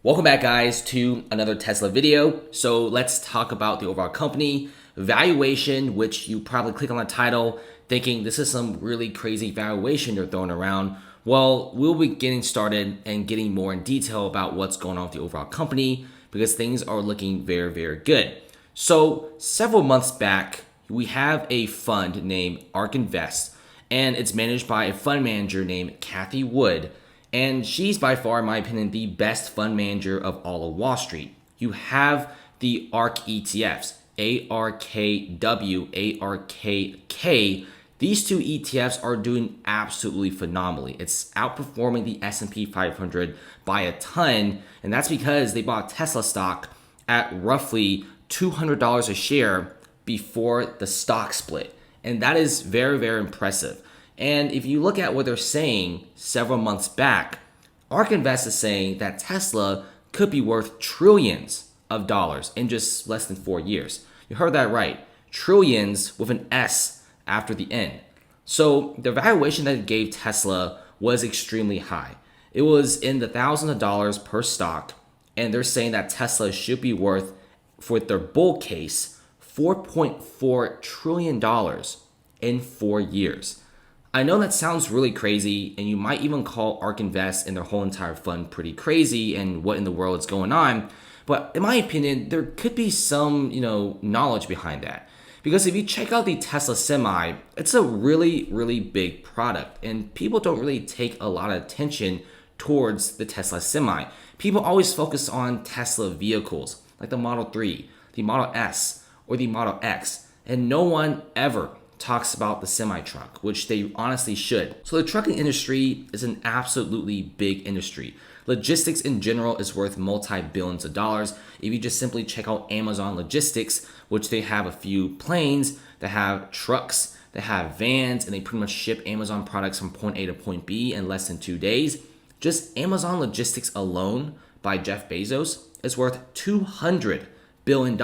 Welcome back, guys, to another Tesla video. So let's talk about the overall company valuation, which you probably click on the title thinking this is some really crazy valuation they're throwing around. Well, we'll be getting started and getting more in detail about what's going on with the overall company because things are looking very, very good. So several months back, we have a fund named Ark Invest, and it's managed by a fund manager named Cathie Wood. And she's by far, in my opinion, the best fund manager of all of Wall Street. You have the ARK ETFs, ARKW, ARKK. These two ETFs are doing absolutely phenomenally. It's outperforming the S&P 500 by a ton, and that's because they bought Tesla stock at roughly $200 a share before the stock split. And that is very, very impressive. And if you look at what they're saying several months back, Ark Invest is saying that Tesla could be worth trillions of dollars in just less than 4 years. You heard that right. Trillions with an S after the N. So the valuation that it gave Tesla was extremely high. It was in the thousands of dollars per stock. And they're saying that Tesla should be worth, for their bull case, $4.4 trillion in 4 years. I know that sounds really crazy, and you might even call Ark Invest and their whole entire fund pretty crazy and what in the world is going on. But in my opinion, there could be some, knowledge behind that. Because if you check out the Tesla Semi, it's a really, really big product, and people don't really take a lot of attention towards the Tesla Semi. People always focus on Tesla vehicles, like the Model 3, the Model S, or the Model X, and no one ever talks about the semi-truck, which they honestly should. So the trucking industry is an absolutely big industry. Logistics in general is worth multi-billions of dollars. If you just simply check out Amazon Logistics, which they have a few planes, they have trucks, they have vans, and they pretty much ship Amazon products from point A to point B in less than 2 days. Just Amazon Logistics alone by Jeff Bezos is worth $200 billion.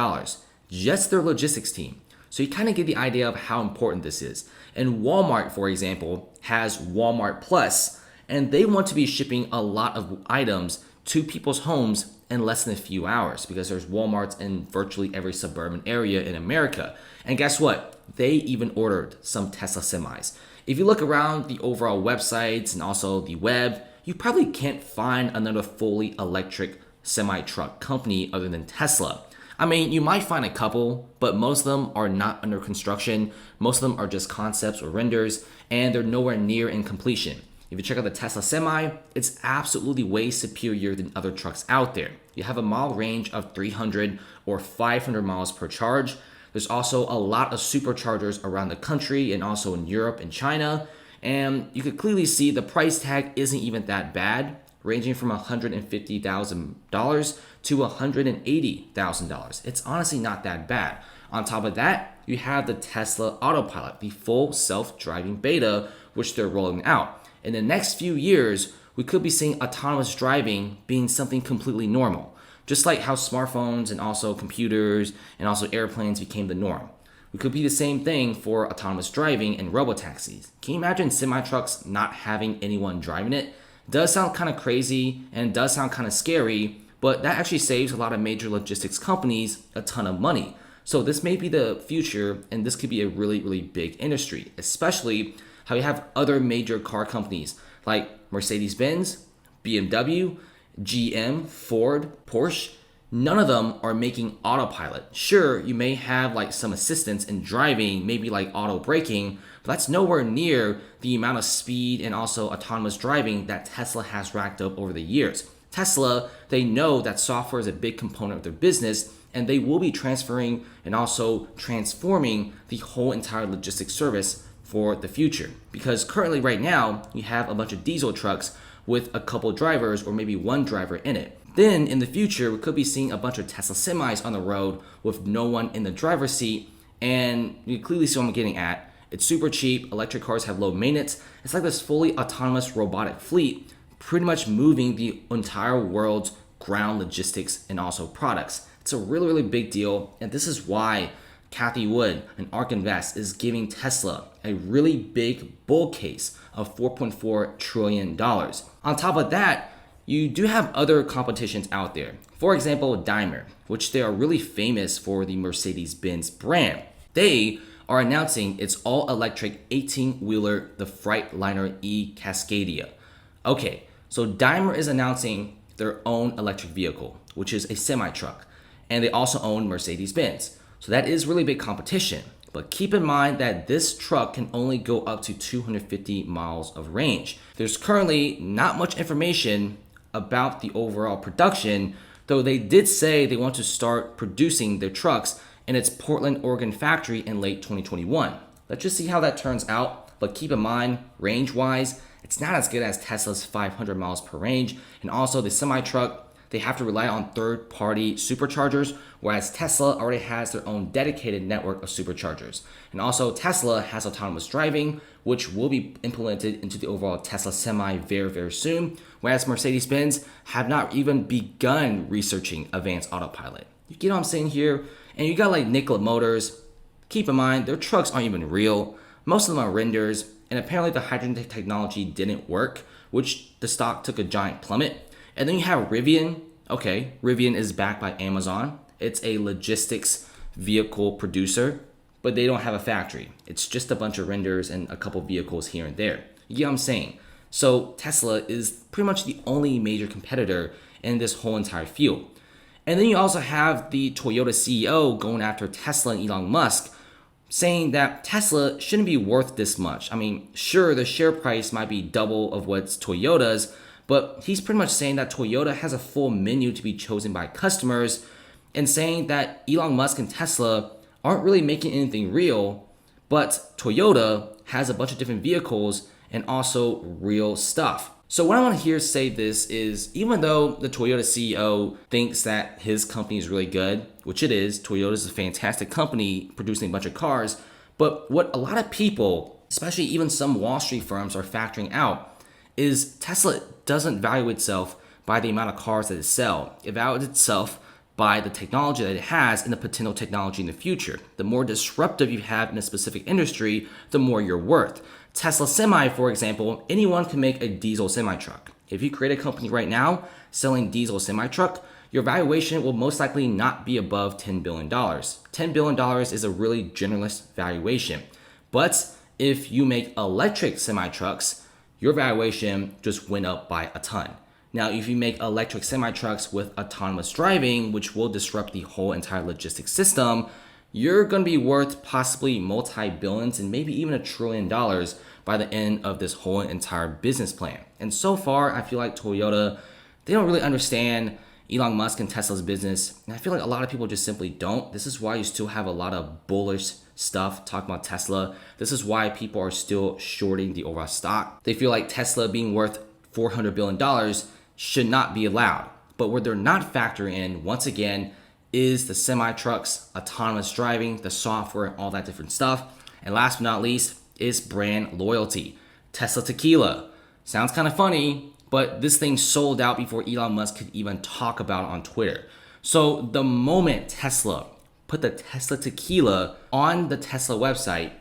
Just their logistics team. So you kind of get the idea of how important this is. And Walmart, for example, has Walmart Plus, and they want to be shipping a lot of items to people's homes in less than a few hours because there's Walmarts in virtually every suburban area in America. And guess what? They even ordered some Tesla semis. If you look around the overall websites and also the web, you probably can't find another fully electric semi-truck company other than Tesla. I mean, you might find a couple, but most of them are not under construction. Most of them are just concepts or renders, and they're nowhere near in completion. If you check out the Tesla Semi, it's absolutely way superior than other trucks out there. You have a mile range of 300 or 500 miles per charge. There's also a lot of superchargers around the country and also in Europe and China. And you could clearly see the price tag isn't even that bad, ranging from $150,000 to $180,000. It's honestly not that bad. On top of that, you have the Tesla Autopilot, the full self-driving beta, which they're rolling out. In the next few years, we could be seeing autonomous driving being something completely normal, just like how smartphones and also computers and also airplanes became the norm. We could be the same thing for autonomous driving and robotaxis. Can you imagine semi-trucks not having anyone driving it? Does sound kind of crazy and does sound kind of scary, but that actually saves a lot of major logistics companies a ton of money. So this may be the future, and this could be a really, really big industry, especially how you have other major car companies like Mercedes-Benz, BMW, GM, Ford, Porsche. None of them are making autopilot. Sure, you may have like some assistance in driving, maybe like auto braking, but that's nowhere near the amount of speed and also autonomous driving that Tesla has racked up over the years. Tesla, they know that software is a big component of their business, and they will be transferring and also transforming the whole entire logistics service for the future. Because currently right now, you have a bunch of diesel trucks with a couple drivers or maybe one driver in it. Then in the future, we could be seeing a bunch of Tesla semis on the road with no one in the driver's seat, and you clearly see what I'm getting at. It's super cheap, electric cars have low maintenance. It's like this fully autonomous robotic fleet pretty much moving the entire world's ground logistics and also products. It's a really, really big deal, and this is why Cathie Wood and Ark Invest is giving Tesla a really big bull case of $4.4 trillion. On top of that, you do have other competitions out there. For example, Daimler, which they are really famous for the Mercedes-Benz brand. They are announcing its all-electric 18-wheeler, the Freightliner E Cascadia. Okay, so Daimler is announcing their own electric vehicle, which is a semi-truck, and they also own Mercedes-Benz. So that is really big competition. But keep in mind that this truck can only go up to 250 miles of range. There's currently not much information about the overall production, though they did say they want to start producing their trucks in its Portland, Oregon factory in late 2021. Let's just see how that turns out. But keep in mind, range-wise, it's not as good as Tesla's 500 miles per range. And also the semi-truck, they have to rely on third-party superchargers, whereas Tesla already has their own dedicated network of superchargers. And also Tesla has autonomous driving, which will be implemented into the overall Tesla Semi very, very soon, whereas Mercedes-Benz have not even begun researching advanced autopilot. You get what I'm saying here? And you got like Nikola Motors. Keep in mind, their trucks aren't even real. Most of them are renders, and apparently the hydrogen technology didn't work, which the stock took a giant plummet. And then you have Rivian. Okay, Rivian is backed by Amazon. It's a logistics vehicle producer, but they don't have a factory. It's just a bunch of renders and a couple vehicles here and there. You get what I'm saying? So Tesla is pretty much the only major competitor in this whole entire field. And then you also have the Toyota CEO going after Tesla and Elon Musk, saying that Tesla shouldn't be worth this much. I mean, sure, the share price might be double of what's Toyota's, but he's pretty much saying that Toyota has a full menu to be chosen by customers, and saying that Elon Musk and Tesla aren't really making anything real, but Toyota has a bunch of different vehicles and also real stuff. So what I want to hear say this is, even though the Toyota CEO thinks that his company is really good, which it is, Toyota is a fantastic company producing a bunch of cars, but what a lot of people, especially even some Wall Street firms, are factoring out is Tesla doesn't value itself by the amount of cars that it sells. It values itself by the technology that it has and the potential technology in the future. The more disruptive you have in a specific industry, the more you're worth. Tesla Semi, for example, anyone can make a diesel semi-truck. If you create a company right now selling diesel semi-truck, your valuation will most likely not be above $10 billion. $10 billion is a really generous valuation. But if you make electric semi-trucks, your valuation just went up by a ton. Now, if you make electric semi-trucks with autonomous driving, which will disrupt the whole entire logistics system, you're going to be worth possibly multi-billions and maybe even $1 trillion by the end of this whole entire business plan. And so far, I feel like Toyota, they don't really understand Elon Musk and Tesla's business. And I feel like a lot of people just simply don't. This is why you still have a lot of bullish stuff talking about Tesla. This is why people are still shorting the overall stock. They feel like Tesla being worth $400 billion should not be allowed. But where they're not factoring in, once again, is the semi-trucks, autonomous driving, the software, and all that different stuff. And last but not least is brand loyalty. Tesla Tequila. Sounds kind of funny, but this thing sold out before Elon Musk could even talk about it on Twitter. So the moment Tesla put the Tesla Tequila on the Tesla website,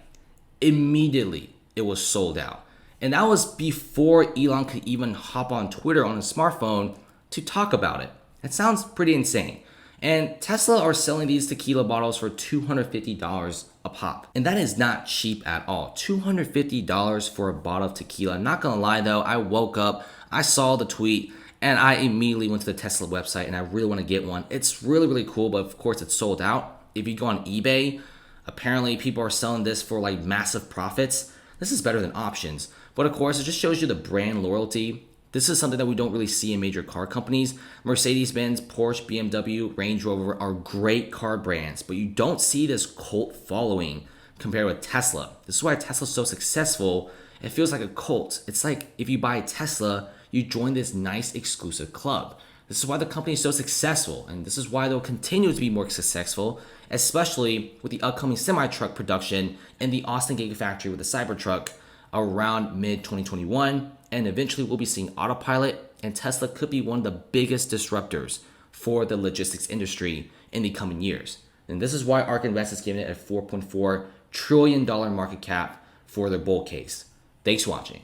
immediately it was sold out. And that was before Elon could even hop on Twitter on a smartphone to talk about it. It sounds pretty insane. And Tesla are selling these tequila bottles for $250 a pop. And that is not cheap at all. $250 for a bottle of tequila. Not gonna lie though, I woke up, I saw the tweet, and I immediately went to the Tesla website and I really wanna get one. It's really, really cool, but of course it's sold out. If you go on eBay, apparently people are selling this for like massive profits. This is better than options. But of course, it just shows you the brand loyalty. This is something that we don't really see in major car companies. Mercedes-Benz, Porsche, BMW, Range Rover are great car brands, but you don't see this cult following compared with Tesla. This is why Tesla's so successful. It feels like a cult. It's like if you buy a Tesla, you join this nice exclusive club. This is why the company is so successful, and this is why they'll continue to be more successful, especially with the upcoming semi-truck production in the Austin Gigafactory with the Cybertruck around mid-2021. And eventually we'll be seeing autopilot, and Tesla could be one of the biggest disruptors for the logistics industry in the coming years. And this is why Ark Invest is giving it a $4.4 trillion market cap for their bull case. Thanks for watching.